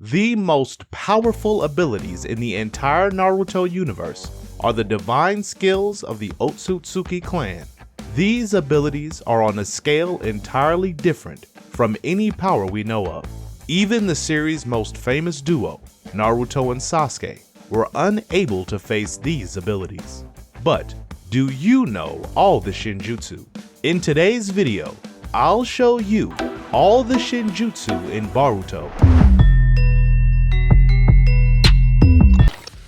The most powerful abilities in the entire Naruto universe are the divine skills of the Otsutsuki clan. These abilities are on a scale entirely different from any power we know of. Even the series' most famous duo, Naruto and Sasuke, were unable to face these abilities. But do you know all the Shinjutsu? In today's video, I'll show you all the Shinjutsu in Boruto.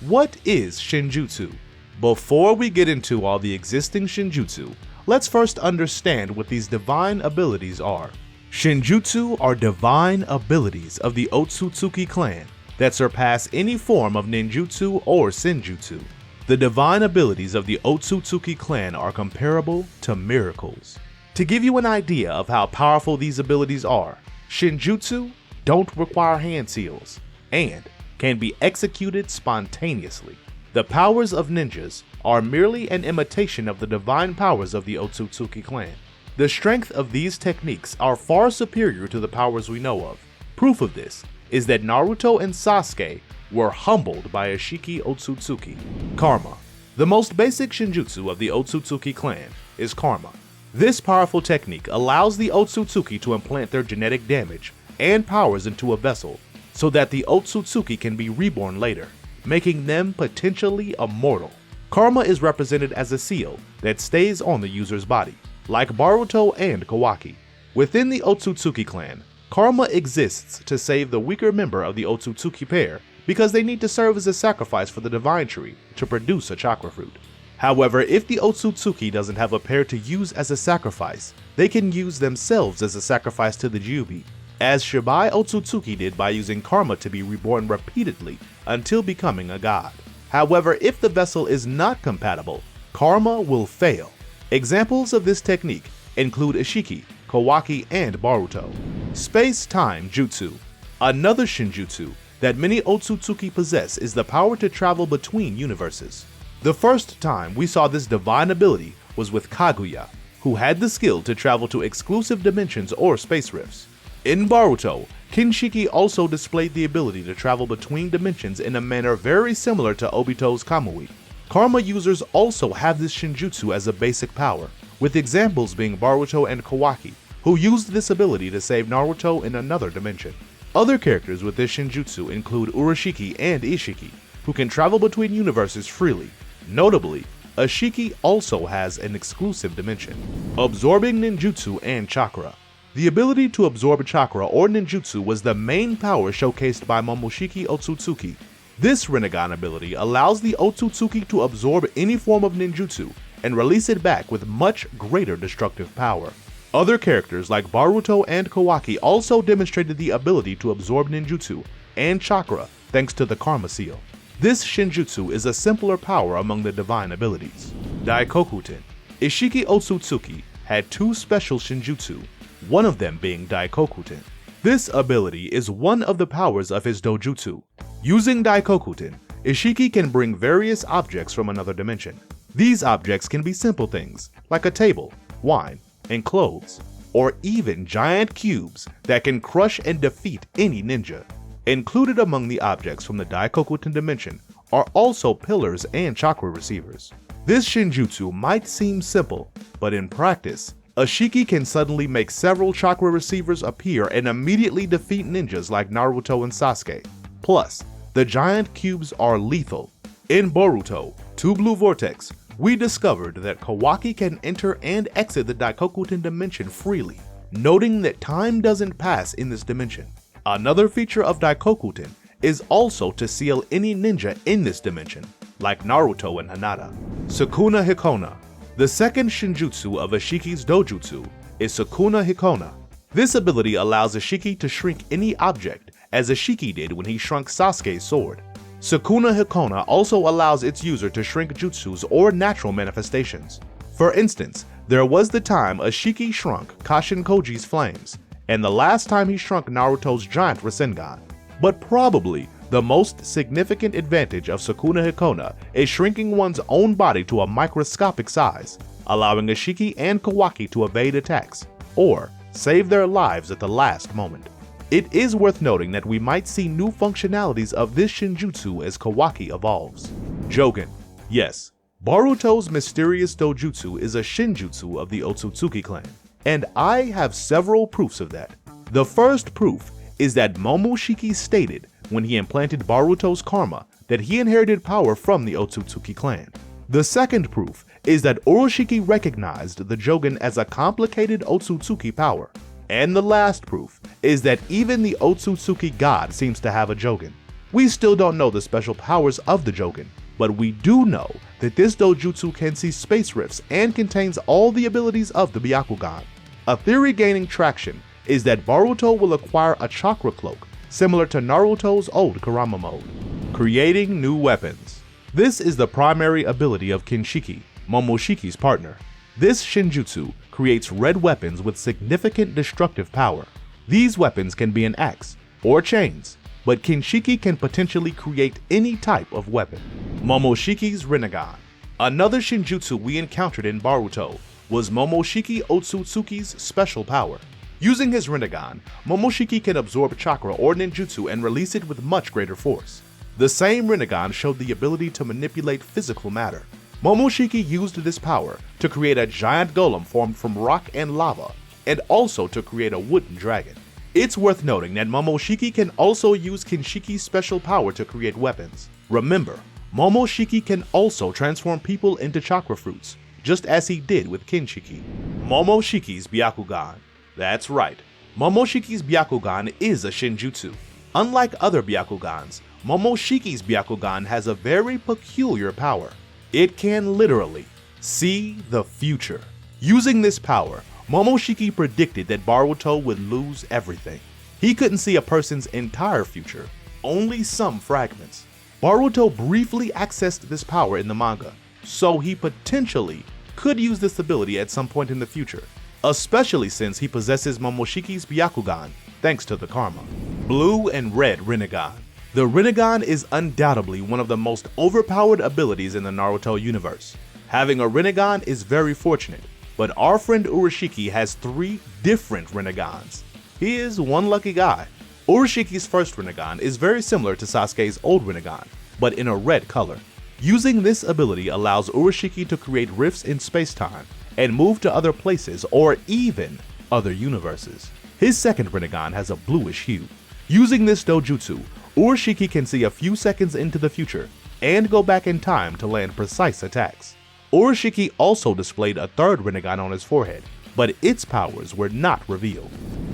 What is Shinjutsu? Before we get into all the existing Shinjutsu, let's first understand what these divine abilities are. Shinjutsu are divine abilities of the Otsutsuki clan that surpass any form of ninjutsu or senjutsu. The divine abilities of the Otsutsuki clan are comparable to miracles. To give you an idea of how powerful these abilities are, Shinjutsu don't require hand seals and can be executed spontaneously. The powers of ninjas are merely an imitation of the divine powers of the Otsutsuki clan. The strength of these techniques are far superior to the powers we know of. Proof of this is that Naruto and Sasuke were humbled by a Shiki Otsutsuki. Karma. The most basic Shinjutsu of the Otsutsuki clan is Karma. This powerful technique allows the Otsutsuki to implant their genetic damage and powers into a vessel so that the Otsutsuki can be reborn later, making them potentially immortal. Karma is represented as a seal that stays on the user's body, like Boruto and Kawaki. Within the Otsutsuki clan, Karma exists to save the weaker member of the Otsutsuki pair because they need to serve as a sacrifice for the divine tree to produce a chakra fruit. However, if the Otsutsuki doesn't have a pair to use as a sacrifice, they can use themselves as a sacrifice to the Kyuubi, as Shibai Otsutsuki did by using Karma to be reborn repeatedly until becoming a god. However, if the vessel is not compatible, Karma will fail. Examples of this technique include Ishiki, Kawaki, and Boruto. Space-time jutsu. Another Shinjutsu that many Otsutsuki possess is the power to travel between universes. The first time we saw this divine ability was with Kaguya, who had the skill to travel to exclusive dimensions or space rifts. In Boruto, Kinshiki also displayed the ability to travel between dimensions in a manner very similar to Obito's Kamui. Karma users also have this Shinjutsu as a basic power, with examples being Boruto and Kawaki, who used this ability to save Naruto in another dimension. Other characters with this Shinjutsu include Urashiki and Ishiki, who can travel between universes freely. Notably, Ashiki also has an exclusive dimension. Absorbing ninjutsu and chakra. The ability to absorb chakra or ninjutsu was the main power showcased by Momoshiki Otsutsuki. This Rinnegan ability allows the Otsutsuki to absorb any form of ninjutsu and release it back with much greater destructive power. Other characters like Boruto and Kawaki also demonstrated the ability to absorb ninjutsu and chakra thanks to the Karma Seal. This Shinjutsu is a simpler power among the divine abilities. Daikokuten. Ishiki Otsutsuki had two special Shinjutsu, one of them being Daikokuten. This ability is one of the powers of his dojutsu. Using Daikokuten, Ishiki can bring various objects from another dimension. These objects can be simple things, like a table, wine, and clothes, or even giant cubes that can crush and defeat any ninja. Included among the objects from the Daikokuten dimension are also pillars and chakra receivers. This Shinjutsu might seem simple, but in practice, Ashiki can suddenly make several chakra receivers appear and immediately defeat ninjas like Naruto and Sasuke. Plus, the giant cubes are lethal. In Boruto, 2 Blue Vortex, we discovered that Kawaki can enter and exit the Daikokuten dimension freely, noting that time doesn't pass in this dimension. Another feature of Daikokuten is also to seal any ninja in this dimension, like Naruto and Hinata. Sukuna Hikona. The second Shinjutsu of Ashiki's dojutsu is Sukuna Hikona. This ability allows Ashiki to shrink any object, as Ashiki did when he shrunk Sasuke's sword. Sukuna Hikona also allows its user to shrink jutsus or natural manifestations. For instance, there was the time Ashiki shrunk Kashin Koji's flames, and the last time he shrunk Naruto's giant Rasengan. But probably the most significant advantage of Sukuna Hikona is shrinking one's own body to a microscopic size, allowing Ashiki and Kawaki to evade attacks, or save their lives at the last moment. It is worth noting that we might see new functionalities of this Shinjutsu as Kawaki evolves. Jogen. Yes, Boruto's mysterious dojutsu is a Shinjutsu of the Otsutsuki clan, and I have several proofs of that. The first proof is that Momoshiki stated when he implanted Boruto's karma that he inherited power from the Otsutsuki clan. The second proof is that Uroshiki recognized the Jogen as a complicated Otsutsuki power. And the last proof is that even the Otsutsuki god seems to have a Jogen. We still don't know the special powers of the Jogen, but we do know that this dojutsu can see space rifts and contains all the abilities of the Byakugan. A theory gaining traction is that Boruto will acquire a chakra cloak similar to Naruto's old Kurama mode. Creating new weapons. This is the primary ability of Kinshiki, Momoshiki's partner. This Shinjutsu creates red weapons with significant destructive power. These weapons can be an axe or chains, but Kinshiki can potentially create any type of weapon. Momoshiki's Rinnegan. Another Shinjutsu we encountered in Boruto was Momoshiki Otsutsuki's special power. Using his Rinnegan, Momoshiki can absorb chakra or ninjutsu and release it with much greater force. The same Rinnegan showed the ability to manipulate physical matter. Momoshiki used this power to create a giant golem formed from rock and lava, and also to create a wooden dragon. It's worth noting that Momoshiki can also use Kinshiki's special power to create weapons. Remember, Momoshiki can also transform people into chakra fruits, just as he did with Kinshiki. Momoshiki's Byakugan. That's right, Momoshiki's Byakugan is a Shinjutsu. Unlike other Byakugans, Momoshiki's Byakugan has a very peculiar power. It can literally see the future. Using this power, Momoshiki predicted that Boruto would lose everything. He couldn't see a person's entire future, only some fragments. Boruto briefly accessed this power in the manga, so he potentially could use this ability at some point in the future, especially since he possesses Momoshiki's Byakugan thanks to the karma. Blue and Red Rinnegan. The Rinnegan is undoubtedly one of the most overpowered abilities in the Naruto universe. Having a Rinnegan is very fortunate, but our friend Uroshiki has 3 different Rinnegans. He is one lucky guy. Uroshiki's first Rinnegan is very similar to Sasuke's old Rinnegan, but in a red color. Using this ability allows Uroshiki to create rifts in space-time and move to other places or even other universes. His second Rinnegan has a bluish hue. Using this dojutsu, Uroshiki can see a few seconds into the future and go back in time to land precise attacks. Uroshiki also displayed a third Rinnegan on his forehead, but its powers were not revealed.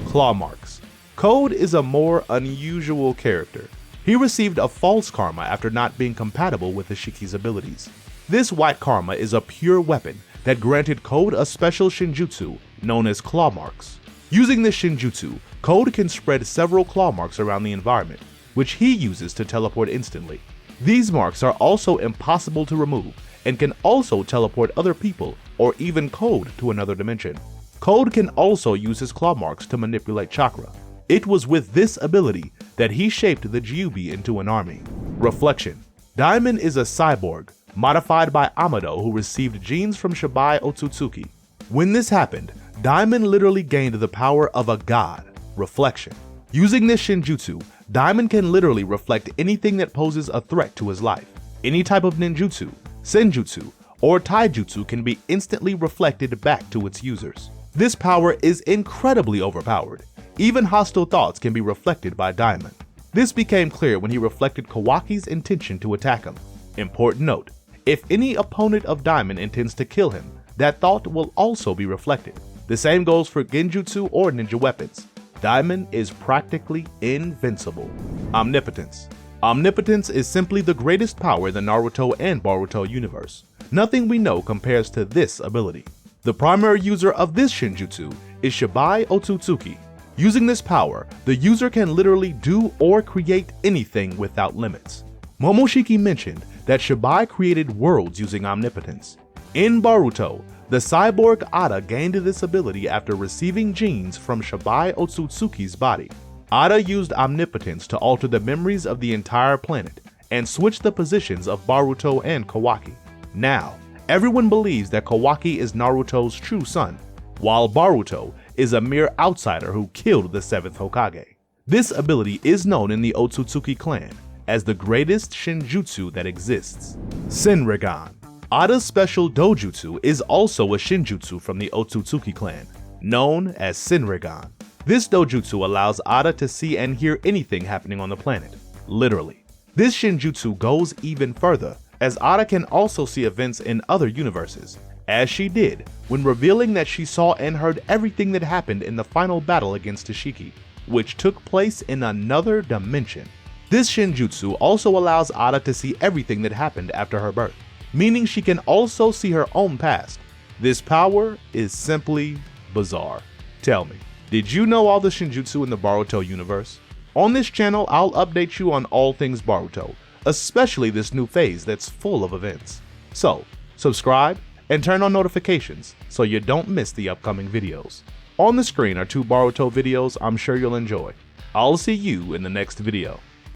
Claw marks. Code is a more unusual character. He received a false karma after not being compatible with Ishiki's abilities. This white karma is a pure weapon that granted Code a special Shinjutsu known as claw marks. Using this Shinjutsu, Code can spread several claw marks around the environment, which he uses to teleport instantly. These marks are also impossible to remove and can also teleport other people or even Code to another dimension. Code can also use his claw marks to manipulate chakra. It was with this ability that he shaped the Gyubi into an army. Reflection. Daimon is a cyborg modified by Amado who received genes from Shibai Otsutsuki. When this happened, Daimon literally gained the power of a god, Reflection. Using this Shinjutsu, Daimon can literally reflect anything that poses a threat to his life. Any type of ninjutsu, senjutsu, or taijutsu can be instantly reflected back to its users. This power is incredibly overpowered. Even hostile thoughts can be reflected by Daimon. This became clear when he reflected Kawaki's intention to attack him. Important note, if any opponent of Daimon intends to kill him, that thought will also be reflected. The same goes for genjutsu or ninja weapons. Daimon is practically invincible. Omnipotence. Omnipotence is simply the greatest power in the Naruto and Boruto universe. Nothing we know compares to this ability. The primary user of this Shinjutsu is Shibai Otsutsuki. Using this power, the user can literally do or create anything without limits. Momoshiki mentioned that Shibai created worlds using omnipotence. In Boruto, the cyborg Ada gained this ability after receiving genes from Shibai Otsutsuki's body. Ada used omnipotence to alter the memories of the entire planet and switch the positions of Boruto and Kawaki. Now, everyone believes that Kawaki is Naruto's true son, while Boruto is a mere outsider who killed the 7th Hokage. This ability is known in the Otsutsuki clan as the greatest Shinjutsu that exists, Shinrigan. Ada's special dojutsu is also a Shinjutsu from the Otsutsuki clan, known as Shinrigan. This dojutsu allows Ada to see and hear anything happening on the planet, literally. This Shinjutsu goes even further, as Ada can also see events in other universes, as she did when revealing that she saw and heard everything that happened in the final battle against Tashiki, which took place in another dimension. This Shinjutsu also allows Ada to see everything that happened after her birth, meaning she can also see her own past. This power is simply bizarre. Tell me, did you know all the Shinjutsu in the Boruto universe? On this channel, I'll update you on all things Boruto, especially this new phase that's full of events. So, subscribe and turn on notifications so you don't miss the upcoming videos. On the screen are 2 Boruto videos I'm sure you'll enjoy. I'll see you in the next video.